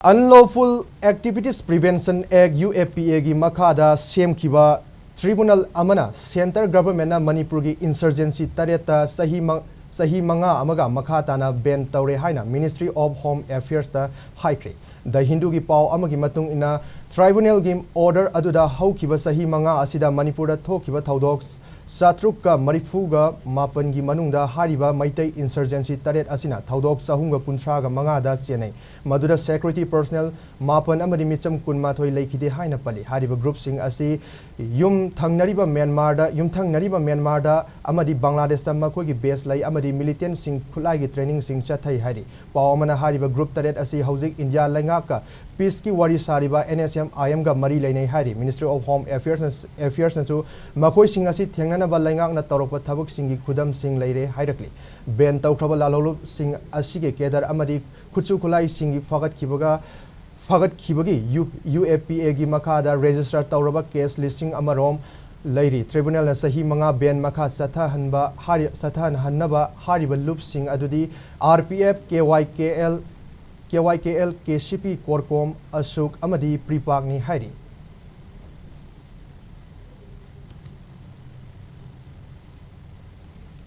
Unlawful Activities Prevention Act UAPA gi makhada semkhiba tribunal amana center government na Manipur gi insurgency tareta sahi manga amaga makhata na ban tawre haina Ministry of Home Affairs ta haikre the Hindu gi pau amagi matung ina tribunal gi order aduda haukiba sahi manga asida Manipur da thokiba thaudok Satruk ka marifuga mapan gi manungda hariba maitai insurgency taret asina thaudok sahunga kunthra ga manga da senai madura security personnel mapan amadi micham kunma thoi lekhide haina pali hariba group sing asi yum thangnariba Myanmar da amadi Bangladesh ta makoi gi base lai amadi militant sing khulai gi training sing chathai hari paw amana hariba group taret asi hojik India lainga ka peace ki wari sariba NSM IM ga mari leinai hari Ministry of Home Affairs su makoi sing asi thengna ba laingak na torok thabuk singi khudam sing leire hairakli ben tawkraba lalolu sing asige kedar amadi khuchu khulai singi fagat khibagi UAPA gi makhada register tawraba case listing amarom leiri tribunal na sahi manga ben makha sathan hanaba hariba loop sing adudi RPF KYKL KCP Korkom Asuk amadi Pripagni hari